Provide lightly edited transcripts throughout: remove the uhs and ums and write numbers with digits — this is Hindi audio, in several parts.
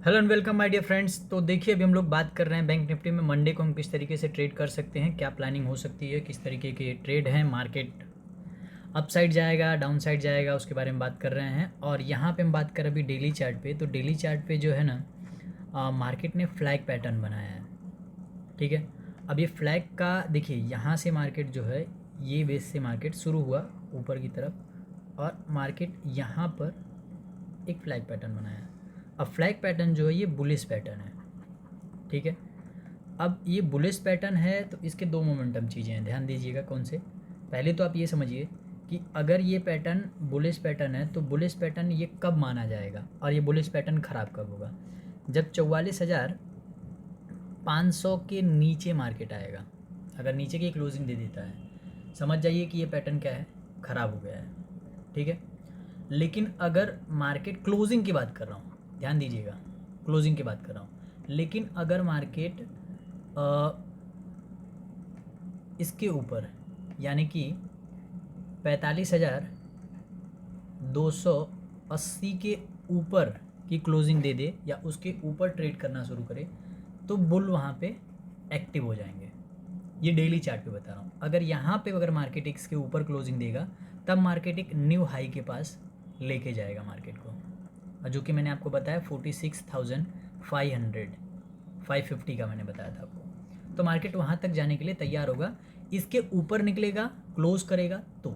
Hello and welcome my dear friends. तो देखिए अभी हम लोग बात कर रहे हैं बैंक निफ्टी में मंडे को हम किस तरीके से ट्रेड कर सकते हैं, क्या प्लानिंग हो सकती है, किस तरीके के ट्रेड हैं, मार्केट अप साइड जाएगा डाउन साइड जाएगा, उसके बारे में बात कर रहे हैं। और यहाँ पे हम बात करें अभी डेली चार्ट पे, तो डेली चार्ट पे जो है ना मार्केट ने फ्लैग पैटर्न बनाया है। ठीक है, अब ये फ्लैग का देखिए यहाँ से मार्केट जो है ये बेस से मार्केट शुरू हुआ ऊपर की तरफ और मार्केट यहाँ पर एक फ्लैग पैटर्न बनाया है। अब फ्लैग पैटर्न जो है ये बुलिश पैटर्न है। ठीक है, अब ये बुलिश पैटर्न है तो इसके दो मोमेंटम चीज़ें हैं, ध्यान दीजिएगा कौन से। पहले तो आप ये समझिए कि अगर ये पैटर्न बुलिश पैटर्न है तो बुलिश पैटर्न ये कब माना जाएगा और ये बुलिश पैटर्न ख़राब कब होगा, जब 44,500 के नीचे मार्केट आएगा। अगर नीचे की क्लोजिंग दे देता है समझ जाइए कि ये पैटर्न क्या है, ख़राब हो गया है। ठीक है, लेकिन अगर मार्केट क्लोजिंग की बात कर रहा हूँ, ध्यान दीजिएगा क्लोजिंग की बात कर रहा हूँ, लेकिन अगर मार्केट इसके ऊपर यानी कि 45,280 के ऊपर की क्लोजिंग दे दे या उसके ऊपर ट्रेड करना शुरू करे तो बुल वहाँ पे एक्टिव हो जाएंगे। ये डेली चार्ट पे बता रहा हूँ। अगर यहाँ पे अगर मार्केट इसके ऊपर क्लोजिंग देगा तब मार्केट एक न्यू हाई के पास लेके जाएगा मार्केट को, जो कि मैंने आपको बताया 46,550 का मैंने बताया था आपको। तो मार्केट वहाँ तक जाने के लिए तैयार होगा, इसके ऊपर निकलेगा क्लोज करेगा तो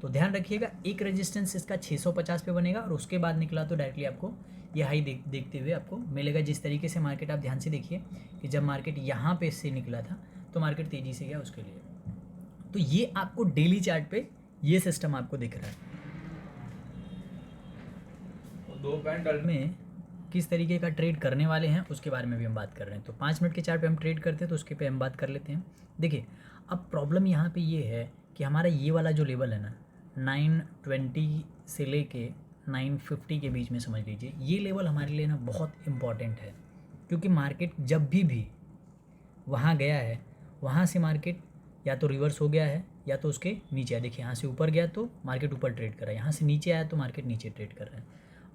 ध्यान रखिएगा एक रेजिस्टेंस इसका 650 पे बनेगा और उसके बाद निकला तो डायरेक्टली आपको ये हाई देखते हुए आपको मिलेगा। जिस तरीके से मार्केट आप ध्यान से देखिए कि जब मार्केट यहाँ पे से निकला था तो मार्केट तेज़ी से गया उसके लिए। तो ये आपको डेली चार्ट पे ये सिस्टम आपको दिख रहा है। दो पैंट में किस तरीके का ट्रेड करने वाले हैं उसके बारे में भी हम बात कर रहे हैं। तो 5 मिनट के चार्ट पे हम ट्रेड करते हैं तो उसके पे हम बात कर लेते हैं। देखिए अब प्रॉब्लम यहाँ पे ये है कि हमारा ये वाला जो लेवल है ना 920 से लेके 950 के बीच में समझ लीजिए, ये लेवल हमारे लिए ना बहुत इम्पॉर्टेंट है। क्योंकि मार्केट जब भी वहाँ गया है वहाँ से मार्केट या तो रिवर्स हो गया है या तो उसके नीचे आया। देखिए यहाँ से ऊपर गया तो मार्केट ऊपर ट्रेड कर रहा है, यहाँ से नीचे आया तो मार्केट नीचे ट्रेड कर रहा है।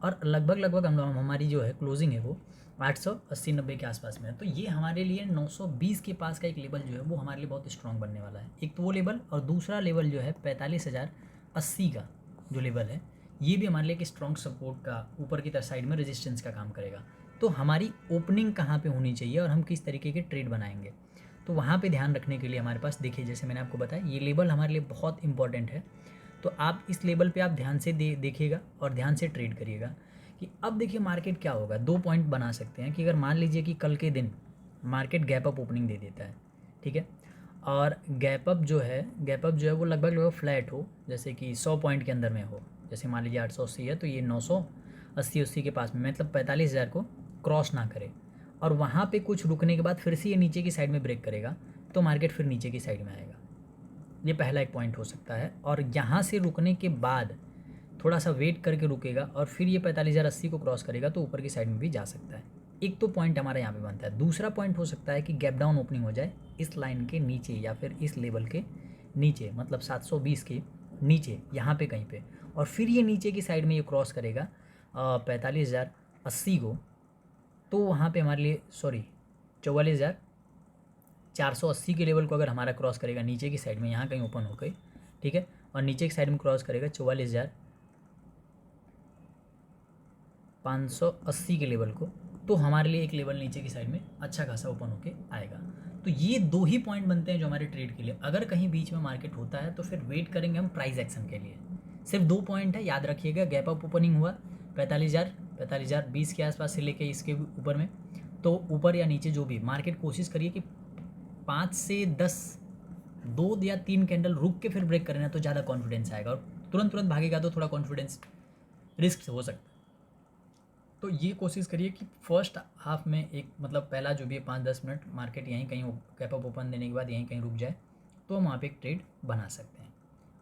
और लगभग हम हमारी जो है क्लोजिंग है वो 880-90 के आसपास में है। तो ये हमारे लिए 920 के पास का एक लेवल जो है वो हमारे लिए बहुत स्ट्रॉन्ग बनने वाला है। एक तो वो लेवल और दूसरा लेवल जो है 45,080 का जो लेवल है ये भी हमारे लिए एक स्ट्रॉन्ग सपोर्ट का ऊपर की तरफ साइड में रेजिस्टेंस का काम करेगा। तो हमारी ओपनिंग कहाँ पे होनी चाहिए और हम किस तरीके के ट्रेड बनाएंगे तो वहाँ पे ध्यान रखने के लिए हमारे पास देखिए जैसे मैंने आपको बताया ये लेवल हमारे लिए बहुत इंपॉर्टेंट है। तो आप इस लेवल पे आप ध्यान से देखिएगा और ध्यान से ट्रेड करिएगा कि अब देखिए मार्केट क्या होगा। 2 पॉइंट बना सकते हैं कि अगर मान लीजिए कि कल के दिन मार्केट गैप अप ओपनिंग दे देता है, ठीक है, और गैप अप जो है वो लगभग फ्लैट हो, जैसे कि 100 पॉइंट के अंदर में हो। जैसे मान लीजिए 880 है तो ये 980 के पास में मतलब 45,000 को क्रॉस ना करे और वहाँ पे कुछ रुकने के बाद फिर से ये नीचे की साइड में ब्रेक करेगा तो मार्केट फिर नीचे की साइड में आएगा। ये पहला एक पॉइंट हो सकता है। और यहाँ से रुकने के बाद थोड़ा सा वेट करके रुकेगा और फिर ये 45,080 को क्रॉस करेगा तो ऊपर की साइड में भी जा सकता है। एक तो पॉइंट हमारा यहाँ पे बनता है। दूसरा पॉइंट हो सकता है कि गैप डाउन ओपनिंग हो जाए इस लाइन के नीचे या फिर इस लेवल के नीचे, मतलब 720 के नीचे यहाँ पे कहीं पे, और फिर ये नीचे की साइड में ये क्रॉस करेगा 45,080 को, तो वहाँ पे हमारे लिए 44,480 के लेवल को अगर हमारा क्रॉस करेगा नीचे की साइड में यहाँ कहीं ओपन हो गई, ठीक है, और नीचे की साइड में क्रॉस करेगा 44,580 के लेवल को, तो हमारे लिए एक लेवल नीचे की साइड में अच्छा खासा ओपन होके आएगा। तो ये 2 ही पॉइंट बनते हैं जो हमारे ट्रेड के लिए। अगर कहीं बीच में मार्केट होता है तो फिर वेट करेंगे हम प्राइस एक्शन के लिए। सिर्फ 2 पॉइंट है, याद रखिएगा। गैप अप ओपनिंग हुआ 45,020 के आसपास से लेके इसके ऊपर में, तो ऊपर या नीचे जो भी मार्केट कोशिश करिए कि 5 से 10 2 या 3 कैंडल रुक के फिर ब्रेक करना तो ज़्यादा कॉन्फिडेंस आएगा। और तुरंत भागेगा तो थोड़ा कॉन्फिडेंस रिस्क हो सकता है। तो ये कोशिश करिए कि फर्स्ट हाफ में एक मतलब पहला जो भी है 5-10 मिनट मार्केट यहीं कहीं गैप अप ओपन देने के बाद यहीं कहीं रुक जाए तो हम वहाँ पे एक ट्रेड बना सकते हैं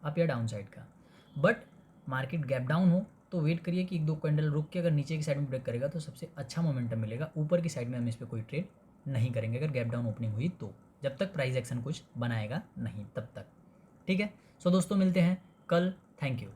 अप या डाउन साइड का। बट मार्केट गैप डाउन हो तो वेट करिए कि 1-2 कैंडल रुक के अगर नीचे की साइड में ब्रेक करेगा तो सबसे अच्छा मोमेंटम मिलेगा। ऊपर की साइड में हम इस पर कोई ट्रेड नहीं करेंगे अगर गैप डाउन ओपनिंग हुई तो, जब तक प्राइस एक्शन कुछ बनाएगा नहीं तब तक। ठीक है, सो दोस्तों मिलते हैं कल। Thank you.